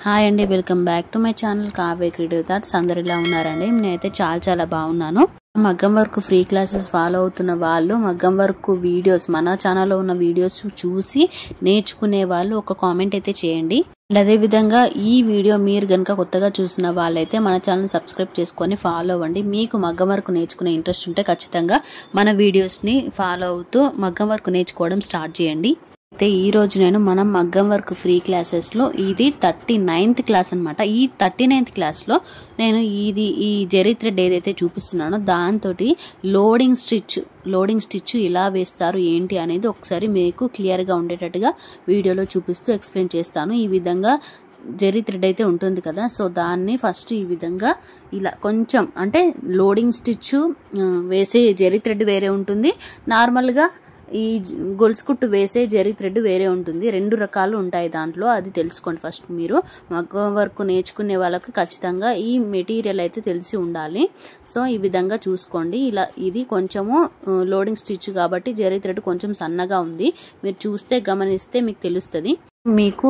Hi అండి, welcome back to my channel Kavya creative thoughts. అందరు ఇలా ఉన్నారండి? నేనైతే చాలా బాగున్నాను. మగ్గం వర్క్ ఫ్రీ క్లాసెస్ ఫాలో అవుతున్న వాళ్ళు, మగ్గం వర్క్ వీడియోస్ మన ఛానల్లో ఉన్న వీడియోస్ చూసి నేర్చుకునే వాళ్ళు ఒక కామెంట్ అయితే చేయండి. అండ్ అదేవిధంగా ఈ వీడియో మీరు కనుక కొత్తగా చూసిన వాళ్ళైతే మన ఛానల్ సబ్స్క్రైబ్ చేసుకొని ఫాలో అవ్వండి. మీకు మగ్గం వర్క్ నేర్చుకునే ఇంట్రెస్ట్ ఉంటే ఖచ్చితంగా మన వీడియోస్ని ఫాలో అవుతూ మగ్గం వర్క్ నేర్చుకోవడం స్టార్ట్ చేయండి. అయితే ఈరోజు నేను మనం మగ్గం వర్క్ ఫ్రీ క్లాసెస్లో ఇది 39th క్లాస్ అనమాట. ఈ 39th క్లాస్లో నేను ఈ జెరీ థ్రెడ్ ఏదైతే చూపిస్తున్నానో దాంతో లోడింగ్ స్టిచ్ ఎలా వేస్తారు ఏంటి అనేది ఒకసారి మీకు క్లియర్గా ఉండేటట్టుగా వీడియోలో చూపిస్తూ ఎక్స్ప్లెయిన్ చేస్తాను. ఈ విధంగా జెరీ థ్రెడ్ అయితే ఉంటుంది కదా, సో దాన్ని ఫస్ట్ ఈ విధంగా ఇలా కొంచెం అంటే లోడింగ్ స్టిచ్ వేసే జెరీ థ్రెడ్ వేరే ఉంటుంది, నార్మల్గా ఈ గొలుసు కుట్టు వేసే జెరీ థ్రెడ్ వేరే ఉంటుంది. రెండు రకాలు ఉంటాయి దాంట్లో, అది తెలుసుకోండి. ఫస్ట్ మీరు మగ్గం వర్క్ నేర్చుకునే వాళ్ళకి ఖచ్చితంగా ఈ మెటీరియల్ అయితే తెలిసి ఉండాలి. సో ఈ విధంగా చూసుకోండి. ఇలా ఇది కొంచెము లోడింగ్ స్టిచ్ కాబట్టి జెరీ థ్రెడ్ కొంచెం సన్నగా ఉంది. మీరు చూస్తే గమనిస్తే మీకు తెలుస్తుంది. మీకు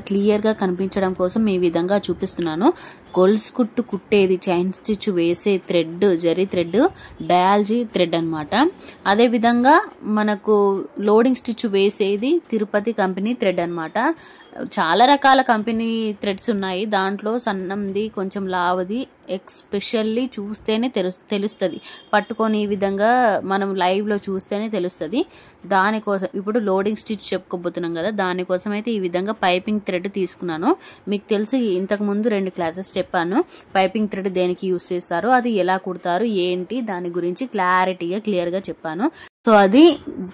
క్లియర్గా కనిపించడం కోసం ఈ విధంగా చూపిస్తున్నాను. గొలుసు కుట్టు కుట్టేది చైన్ స్టిచ్ వేసే థ్రెడ్ జెరీ థ్రెడ్ డయాలజీ థ్రెడ్ అనమాట. అదేవిధంగా మనకు లోడింగ్ స్టిచ్ వేసేది తిరుపతి కంపెనీ థ్రెడ్ అనమాట. చాలా రకాల కంపెనీ థ్రెడ్స్ ఉన్నాయి. దాంట్లో సన్నంది కొంచెం లావది ఎక్స్పెషల్లీ చూస్తేనే తెలుస్తుంది. పట్టుకొని ఈ విధంగా మనం లైవ్లో చూస్తేనే తెలుస్తుంది. దానికోసం ఇప్పుడు లోడింగ్ స్టిచ్ చెప్పుకోబోతున్నాం కదా, దానికోసం అయితే ఈ విధంగా పైపింగ్ థ్రెడ్ తీసుకున్నాను. మీకు తెలుసు, ఇంతకుముందు 2 క్లాసెస్ చెప్పాను పైపింగ్ థ్రెడ్ దేనికి యూస్ చేస్తారు, అది ఎలా కుడతారు ఏంటి దాని గురించి క్లియర్గా చెప్పాను. సో అది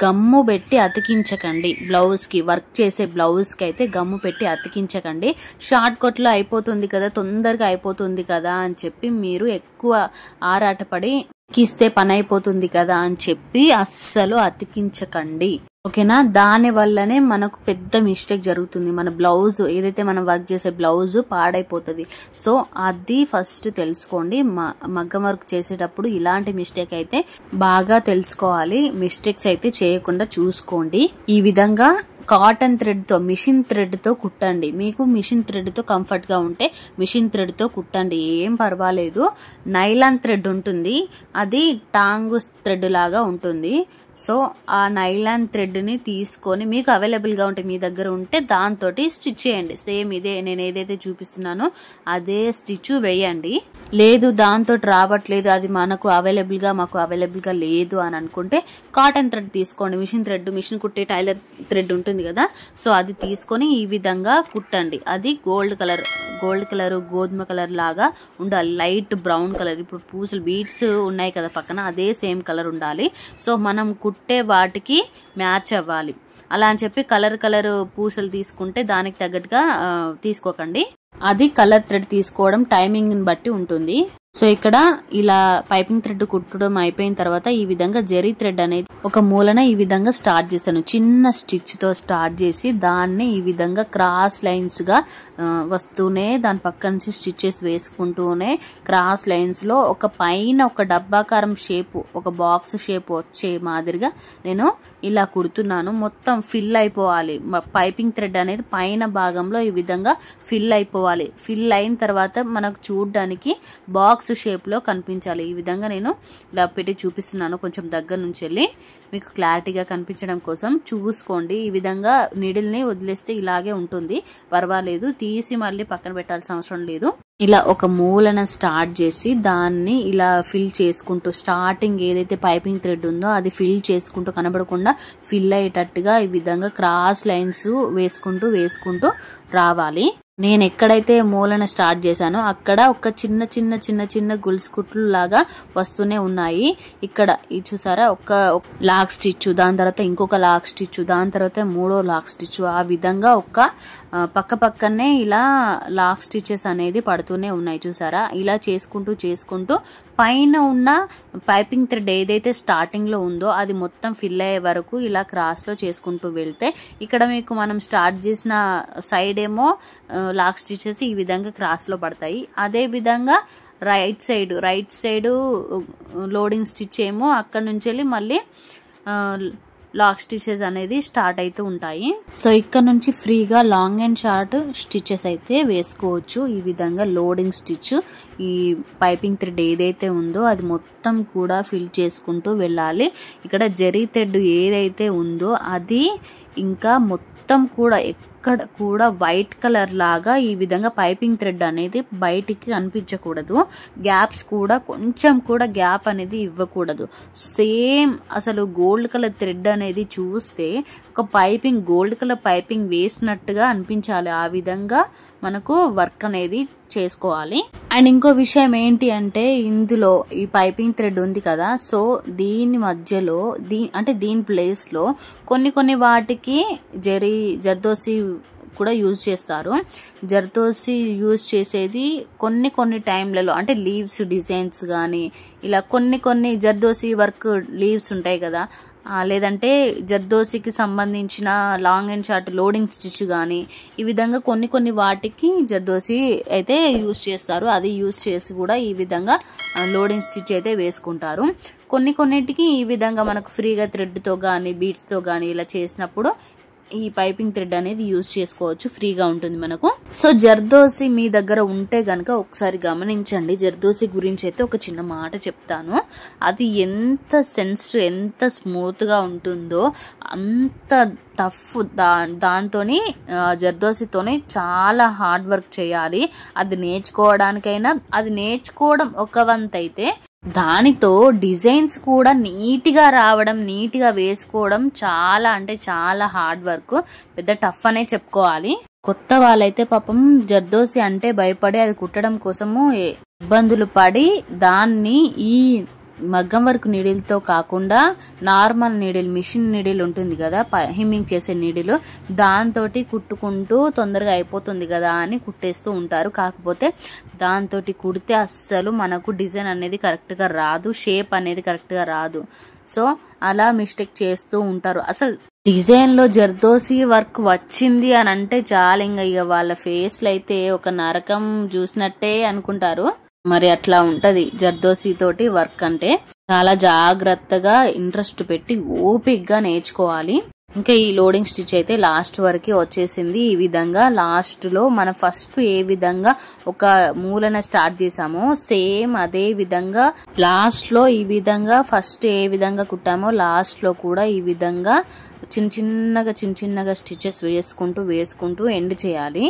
గమ్ము పెట్టి అతికించకండి. బ్లౌజ్కి వర్క్ చేసే బ్లౌజ్కి అయితే గమ్ము పెట్టి అతికించకండి. షార్ట్ కట్లో అయిపోతుంది కదా, తొందరగా అయిపోతుంది కదా అని చెప్పి మీరు ఎక్కువ ఆరాటపడి అతికిస్తే పని అయిపోతుంది కదా అని చెప్పి అస్సలు అతికించకండి, ఓకేనా? దాని వల్లనే మనకు పెద్ద మిస్టేక్ జరుగుతుంది. మన బ్లౌజ్ ఏదైతే మనం వర్క్ చేసే బ్లౌజ్ పాడైపోతుంది. సో అది ఫస్ట్ తెలుసుకోండి. మగ్గం వర్క్ చేసేటప్పుడు ఇలాంటి మిస్టేక్ అయితే బాగా తెలుసుకోవాలి. మిస్టేక్స్ అయితే చేయకుండా చూసుకోండి. ఈ విధంగా కాటన్ థ్రెడ్తో మిషన్ థ్రెడ్తో కుట్టండి. మీకు మిషన్ థ్రెడ్తో కంఫర్ట్గా ఉంటే మిషన్ థ్రెడ్తో కుట్టండి, ఏం పర్వాలేదు. నైలాన్ థ్రెడ్ ఉంటుంది, అది టాంగు థ్రెడ్ లాగా ఉంటుంది. సో ఆ నైలాన్ థ్రెడ్ని తీసుకొని మీకు అవైలబుల్గా ఉంటే మీ దగ్గర ఉంటే దాంతో స్టిచ్ చేయండి. సేమ్ ఇదే నేను ఏదైతే చూపిస్తున్నానో అదే స్టిచ్ వేయండి. లేదు దాంతో రావట్లేదు, అది మాకు అవైలబుల్గా లేదు అని అనుకుంటే కాటన్ థ్రెడ్ తీసుకోండి. మిషన్ కుట్టే టైలర్ థ్రెడ్ ఉంటుంది కదా, సో అది తీసుకొని ఈ విధంగా కుట్టండి. అది గోల్డ్ కలర్ గోధుమ కలర్ లాగా ఉండాలి, లైట్ బ్రౌన్ కలర్. ఇప్పుడు పూసలు బీడ్స్ ఉన్నాయి కదా పక్కన, అదే సేమ్ కలర్ ఉండాలి. సో మనం కుట్టే వాటికి మ్యాచ్ అవ్వాలి. అలా అని చెప్పి కలర్ పూసలు తీసుకుంటే దానికి తగ్గట్టుగా తీసుకోకండి. అది కలర్ థ్రెడ్ తీసుకోవడం టైమింగ్ని బట్టి ఉంటుంది. సో ఇక్కడ ఇలా పైపింగ్ థ్రెడ్ కుట్టడం అయిపోయిన తర్వాత ఈ విధంగా జెరీ థ్రెడ్ అనేది ఒక మూలన ఈ విధంగా స్టార్ట్ చేశాను. చిన్న స్టిచ్తో స్టార్ట్ చేసి దాన్ని ఈ విధంగా క్రాస్ లైన్స్గా వస్తూనే దాని పక్క నుంచి స్టిచ్చెస్ వేసుకుంటూనే క్రాస్ లైన్స్లో ఒక పైన ఒక డబ్బాకారం షేపు, ఒక బాక్స్ షేప్ వచ్చే మాదిరిగా నేను ఇలా కుడుతున్నాను. మొత్తం ఫిల్ అయిపోవాలి. పైపింగ్ థ్రెడ్ అనేది పైన భాగంలో ఈ విధంగా ఫిల్ అయిపోవాలి. ఫిల్ అయిన తర్వాత మనకు చూడడానికి బాక్స్ షేప్లో కనిపించాలి. ఈ విధంగా నేను ఇలా పెట్టి చూపిస్తున్నాను. కొంచెం దగ్గర నుంచి వెళ్ళి మీకు క్లారిటీగా కనిపించడం కోసం చూసుకోండి. ఈ విధంగా నీడిల్ని వదిలేస్తే ఇలాగే ఉంటుంది, పర్వాలేదు. తీసి మళ్ళీ పక్కన పెట్టాల్సిన అవసరం లేదు. ఇలా ఒక మూలన స్టార్ట్ చేసి దాన్ని ఇలా ఫిల్ చేసుకుంటూ స్టార్టింగ్ ఏదైతే పైపింగ్ థ్రెడ్ ఉందో అది ఫిల్ చేసుకుంటూ కనబడకుండా ఫిల్ అయ్యేటట్టుగా ఈ విధంగా క్రాస్ లైన్స్ వేసుకుంటూ రావాలి. నేను ఎక్కడైతే మూలన స్టార్ట్ చేశానో అక్కడ ఒక చిన్న గొలుసు కుట్లు లాగా వస్తూనే ఉన్నాయి. ఇక్కడ ఇది చూసారా, ఒక లాక్ స్టిచ్, దాని తర్వాత ఇంకొక లాక్ స్టిచ్, దాని తర్వాత 3వ లాక్ స్టిచ్, ఆ విధంగా ఒక పక్కనే ఇలా లాక్ స్టిచెస్ అనేది పడుతూనే ఉన్నాయి. చూసారా, ఇలా చేసుకుంటూ పైన ఉన్న పైపింగ్ థ్రెడ్ ఏదైతే స్టార్టింగ్లో ఉందో అది మొత్తం ఫిల్ అయ్యే వరకు ఇలా క్రాస్లో చేసుకుంటూ వెళ్తే ఇక్కడ మీకు మనం స్టార్ట్ చేసిన సైడ్ ఏమో లాక్ స్టిచెస్ ఈ విధంగా క్రాస్లో పడతాయి. అదే విధంగా రైట్ సైడ్ లోడింగ్ స్టిచ్ ఏమో అక్కడ నుంచి వెళ్ళి మళ్ళీ లాక్ స్టిచెస్ అనేది స్టార్ట్ అవుతూ ఉంటాయి. సో ఇక్కడ నుంచి ఫ్రీగా లాంగ్ అండ్ షార్ట్ స్టిచెస్ అయితే వేసుకోవచ్చు. ఈ విధంగా లోడింగ్ స్టిచ్ ఈ పైపింగ్ థ్రెడ్ ఏదైతే ఉందో అది మొత్తం కూడా ఫిల్ చేసుకుంటూ వెళ్ళాలి. ఇక్కడ జరీ థ్రెడ్ ఏదైతే ఉందో అది ఇంకా మొత్తం కూడా ఎక్కడ కూడా వైట్ కలర్ లాగా ఈ విధంగా పైపింగ్ థ్రెడ్ అనేది బయటికి కనిపించకూడదు. గ్యాప్స్ కూడా కొంచెం కూడా గ్యాప్ అనేది ఇవ్వకూడదు. సేమ్ అసలు గోల్డ్ కలర్ థ్రెడ్ అనేది చూస్తే ఒక పైపింగ్ గోల్డ్ కలర్ పైపింగ్ వేసినట్టుగా అనిపించాలి. ఆ విధంగా మనకు వర్క్ అనేది చేసుకోవాలి. అండ్ ఇంకో విషయం ఏంటి అంటే ఇందులో ఈ పైపింగ్ థ్రెడ్ ఉంది కదా, సో దీని మధ్యలో దీని ప్లేస్లో కొన్ని వాటికి జర్దోసి కూడా యూజ్ చేస్తారు. జర్దోసి యూజ్ చేసేది కొన్ని టైంలలో అంటే లీవ్స్ డిజైన్స్ కానీ ఇలా కొన్ని జర్దోసి వర్క్ లీవ్స్ ఉంటాయి కదా, లేదంటే జర్దోసికి సంబంధించిన long and short loading stitch కానీ ఈ విధంగా కొన్ని వాటికి జర్దోసి అయితే యూజ్ చేస్తారు. అది యూజ్ చేసి కూడా ఈ విధంగా లోడింగ్ స్టిచ్ అయితే వేసుకుంటారు. కొన్నిటికి ఈ విధంగా మనకు ఫ్రీగా థ్రెడ్తో కానీ బీడ్స్తో కానీ ఇలా చేసినప్పుడు ఈ పైపింగ్ థ్రెడ్ అనేది యూజ్ చేసుకోవచ్చు, ఫ్రీగా ఉంటుంది మనకు. సో జర్దోసి మీ దగ్గర ఉంటే గనక ఒకసారి గమనించండి. జర్దోసి గురించి అయితే ఒక చిన్న మాట చెప్తాను. అది ఎంత సెన్సిటివ్ ఎంత స్మూత్గా ఉంటుందో అంత టఫ్. దాంతోని జర్దోసితోనే చాలా హార్డ్ వర్క్ చేయాలి. అది నేర్చుకోవడానికైనా అది నేర్చుకోవడం ఒక వంతు అయితే దానితో డిజైన్స్ కూడా నీట్గా రావడం నీట్గా వేసుకోవడం చాలా అంటే చాలా హార్డ్ వర్క్, పెద్ద టఫ్ అనే చెప్పుకోవాలి. కొత్త వాళ్ళైతే పాపం జర్దోసి అంటే భయపడి అది కుట్టడం కోసము ఇబ్బందులు పడి దాన్ని ఈ మగ్గం వర్క్ నీడిల్తో కాకుండా నార్మల్ నీడిల్ మిషన్ నీడిల్ ఉంటుంది కదా హెమ్మింగ్ చేసే నీడిల్, దాంతో కుట్టుకుంటూ తొందరగా అయిపోతుంది కదా అని కుట్టేస్తూ ఉంటారు. కాకపోతే దాంతో కుడితే అస్సలు మనకు డిజైన్ అనేది కరెక్ట్గా రాదు, షేప్ అనేది కరెక్ట్గా రాదు. సో అలా మిస్టేక్ చేస్తూ ఉంటారు. అసలు డిజైన్లో జర్దోసి వర్క్ వచ్చింది అని అంటే చాలా ఇక వాళ్ళ ఫేస్లు అయితే ఒక నరకం చూసినట్టే అనుకుంటారు. మరి అట్లా ఉంటది జర్దోసి తోటి వర్క్ అంటే. చాలా జాగ్రత్తగా ఇంట్రెస్ట్ పెట్టి ఓపికగా నేర్చుకోవాలి. ఇంకా ఈ లోడింగ్ స్టిచ్ అయితే లాస్ట్ వరకు వచ్చేసింది. ఈ విధంగా లాస్ట్ లో మనం ఫస్ట్ ఏ విధంగా ఒక మూలన స్టార్ట్ చేసామో సేమ్ అదే విధంగా లాస్ట్ లో ఈ విధంగా ఫస్ట్ ఏ విధంగా కుట్టామో లాస్ట్ లో కూడా ఈ విధంగా చిన్నగా స్టిచెస్ వేసుకుంటూ ఎండ్ చేయాలి.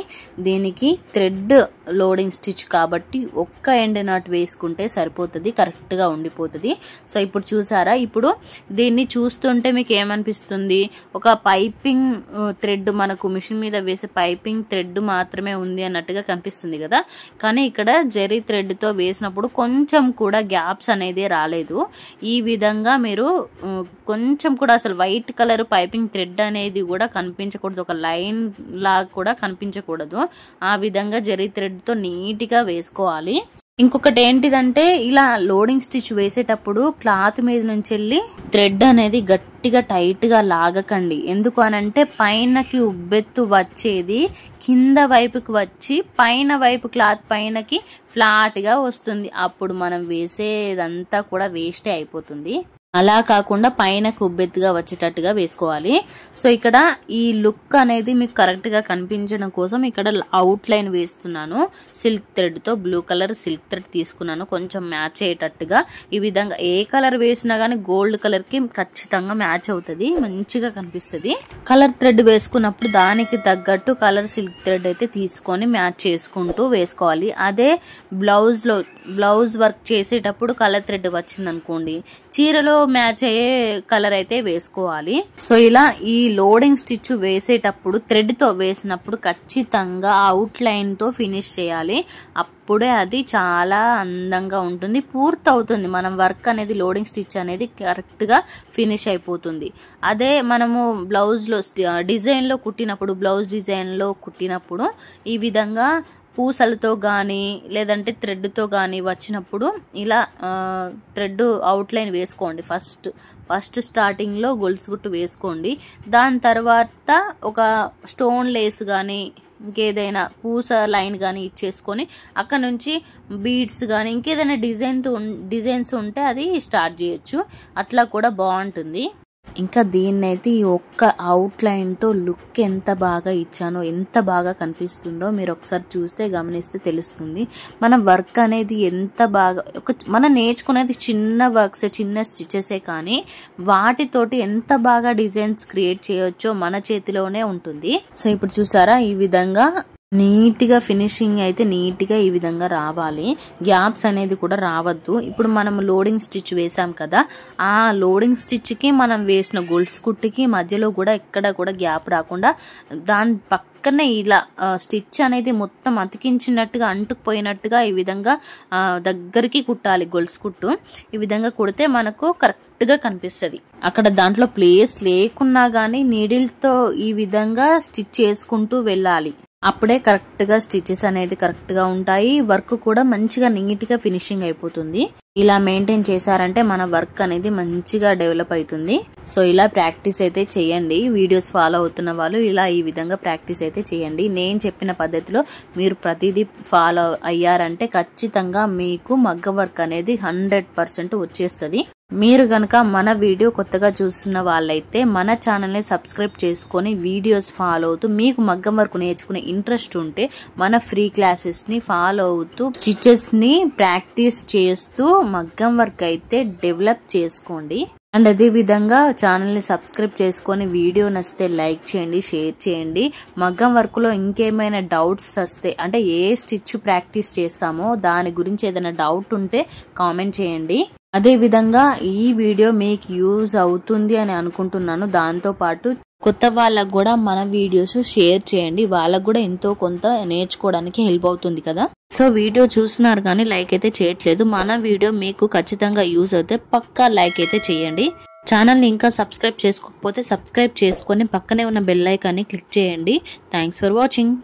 దీనికి థ్రెడ్ లోడింగ్ స్టిచ్ కాబట్టి ఒక్క ఎండ్ నాట్ వేసుకుంటే సరిపోతుంది, కరెక్ట్ గా ఉండిపోతుంది. సో ఇప్పుడు చూసారా, ఇప్పుడు దీన్ని చూస్తుంటే మీకు ఏమనిపిస్తుంది, ఒక పైపింగ్ థ్రెడ్ మనకు మిషన్ మీద వేసే పైపింగ్ థ్రెడ్ మాత్రమే ఉంది అన్నట్టుగా కనిపిస్తుంది కదా. కానీ ఇక్కడ జరీ థ్రెడ్ తో వేసినప్పుడు కొంచెం కూడా గ్యాప్స్ అనేది రాలేదు. ఈ విధంగా మీరు కొంచెం కూడా అసలు వైట్ కలర్ పైపింగ్ థ్రెడ్ అనేది కూడా కనిపించకూడదు, ఒక లైన్ లాగా కూడా కనిపించకూడదు. ఆ విధంగా జరీ థ్రెడ్ తో నీట్ గా వేసుకోవాలి. ఇంకొకటి ఏంటిదంటే ఇలా లోడింగ్ స్టిచ్ వేసేటప్పుడు క్లాత్ మీద నుంచి వెళ్ళి థ్రెడ్ అనేది గట్టిగా టైట్ గా లాగకండి. ఎందుకు అనంటే పైనకి ఉబ్బెత్తు వచ్చేది కింద వైపుకి వచ్చి పైన వైపు క్లాత్ పైనకి ఫ్లాట్ గా వస్తుంది. అప్పుడు మనం వేసేదంతా కూడా వేస్టే అయిపోతుంది. అలా కాకుండా పైన కుబ్బెత్తుగా వచ్చేటట్టుగా వేసుకోవాలి. సో ఇక్కడ ఈ లుక్ అనేది మీకు కరెక్ట్ గా కనిపించడం కోసం ఇక్కడ అవుట్ లైన్ వేస్తున్నాను. సిల్క్ థ్రెడ్ తో బ్లూ కలర్ సిల్క్ థ్రెడ్ తీసుకున్నాను, కొంచెం మ్యాచ్ అయ్యేటట్టుగా. ఈ విధంగా ఏ కలర్ వేసినా గానీ గోల్డ్ కలర్ కి ఖచ్చితంగా మ్యాచ్ అవుతుంది, మంచిగా కనిపిస్తుంది. కలర్ థ్రెడ్ వేసుకున్నప్పుడు దానికి తగ్గట్టు కలర్ సిల్క్ థ్రెడ్ అయితే తీసుకొని మ్యాచ్ చేసుకుంటూ వేసుకోవాలి. అదే బ్లౌజ్ వర్క్ చేసేటప్పుడు కలర్ థ్రెడ్ వచ్చింది అనుకోండి, చీరలో మ్యాచ్ అయ్యే కలర్ అయితే వేసుకోవాలి. సో ఇలా ఈ లోడింగ్ స్టిచ్ వేసేటప్పుడు థ్రెడ్ తో వేసినప్పుడు ఖచ్చితంగా అవుట్ లైన్ తో ఫినిష్ చేయాలి. అప్పుడే అది చాలా అందంగా ఉంటుంది, పూర్తవుతుంది. మనం వర్క్ అనేది లోడింగ్ స్టిచ్ అనేది కరెక్ట్ గా ఫినిష్ అయిపోతుంది. అదే మనము బ్లౌజ్ లో డిజైన్ లో కుట్టినప్పుడు బ్లౌజ్ డిజైన్ లో కుట్టినప్పుడు ఈ విధంగా పూసలతో కానీ లేదంటే థ్రెడ్తో కానీ వచ్చినప్పుడు ఇలా థ్రెడ్ అవుట్లైన్ వేసుకోండి. ఫస్ట్ స్టార్టింగ్లో గొలుసు గుట్టు వేసుకోండి. దాని తర్వాత ఒక స్టోన్ లేస్ కానీ ఇంకేదైనా పూస లైన్ కానీ ఇచ్చేసుకొని అక్కడ నుంచి బీడ్స్ కానీ ఇంకేదైనా డిజైన్స్ ఉంటే అది స్టార్ట్ చేయొచ్చు. అట్లా కూడా బాగుంటుంది. ఇంకా దీన్నైతే ఈ ఒక్క అవుట్లైన్తో లుక్ ఎంత బాగా ఇచ్చానో, ఎంత బాగా కనిపిస్తుందో మీరు ఒకసారి చూస్తే గమనిస్తే తెలుస్తుంది. మన వర్క్ అనేది ఎంత బాగా మనం నేర్చుకునేది చిన్న వర్క్స్, చిన్న స్టిచెసే, కానీ వాటితోటి ఎంత బాగా డిజైన్స్ క్రియేట్ చేయొచ్చో మన చేతిలోనే ఉంటుంది. సో ఇప్పుడు చూసారా, ఈ విధంగా నీట్గా ఫినిషింగ్ అయితే నీట్గా ఈ విధంగా రావాలి. గ్యాప్స్ అనేది కూడా రావద్దు. ఇప్పుడు మనం లోడింగ్ స్టిచ్ వేసాం కదా, ఆ లోడింగ్ స్టిచ్కి మనం వేసిన గొలుసు కుట్టుకి మధ్యలో కూడా ఎక్కడ కూడా గ్యాప్ రాకుండా దాని పక్కనే ఇలా స్టిచ్ అనేది మొత్తం అతికించినట్టుగా, అంటుకుపోయినట్టుగా ఈ విధంగా దగ్గరికి కుట్టాలి గొలుసు కుట్టు. ఈ విధంగా కుడితే మనకు కరెక్ట్గా కనిపిస్తుంది. అక్కడ దాంట్లో ప్లేస్ లేకున్నా కానీ నీడిల్తో ఈ విధంగా స్టిచ్ చేసుకుంటూ వెళ్ళాలి. అప్పుడే కరెక్ట్గా స్టిచెస్ అనేది కరెక్ట్గా ఉంటాయి. వర్క్ కూడా మంచిగా నీట్గా ఫినిషింగ్ అయిపోతుంది. ఇలా మెయింటైన్ చేశారంటే మన వర్క్ అనేది మంచిగా డెవలప్ అవుతుంది. సో ఇలా ప్రాక్టీస్ అయితే చేయండి. వీడియోస్ ఫాలో అవుతున్న వాళ్ళు ఇలా ఈ విధంగా ప్రాక్టీస్ అయితే చేయండి. నేను చెప్పిన పద్ధతిలో మీరు ప్రతిదీ ఫాలో అయ్యారంటే ఖచ్చితంగా మీకు మగ్గం వర్క్ అనేది 100% వచ్చేస్తుంది. మీరు గనక మన వీడియో కొత్తగా చూస్తున్న వాళ్ళైతే మన ఛానల్ని సబ్స్క్రైబ్ చేసుకొని వీడియోస్ ఫాలో అవుతూ, మీకు మగ్గం వర్క్ నేర్చుకునే ఇంట్రెస్ట్ ఉంటే మన ఫ్రీ క్లాసెస్ని ఫాలో అవుతూ స్టిచెస్ని ప్రాక్టీస్ చేస్తూ మగ్గం వర్క్ అయితే డెవలప్ చేసుకోండి. అండ్ అదే విధంగా ఛానల్ని సబ్స్క్రైబ్ చేసుకొని వీడియో నచ్చితే లైక్ చేయండి, షేర్ చేయండి. మగ్గం వర్క్లో ఇంకేమైనా డౌట్స్ వస్తే, అంటే ఏ స్టిచ్ ప్రాక్టీస్ చేస్తామో దాని గురించి ఏదైనా డౌట్ ఉంటే కామెంట్ చేయండి. అదే విధంగా ఈ వీడియో మీకు యూజ్ అవుతుంది అని అనుకుంటున్నాను. దాంతోపాటు కొత్త వాళ్ళకు కూడా మన వీడియోస్ షేర్ చేయండి. వాళ్ళకు కూడా ఎంతో కొంత నేర్చుకోవడానికి హెల్ప్ అవుతుంది కదా. సో వీడియో చూస్తున్నారు కానీ లైక్ అయితే చేయట్లేదు. మన వీడియో మీకు ఖచ్చితంగా యూజ్ అవుతే పక్కా లైక్ అయితే చేయండి. ఛానల్ని ఇంకా సబ్స్క్రైబ్ చేసుకోకపోతే సబ్స్క్రైబ్ చేసుకొని పక్కనే ఉన్న బెల్ ఐకాన్ని క్లిక్ చేయండి. Thanks for watching.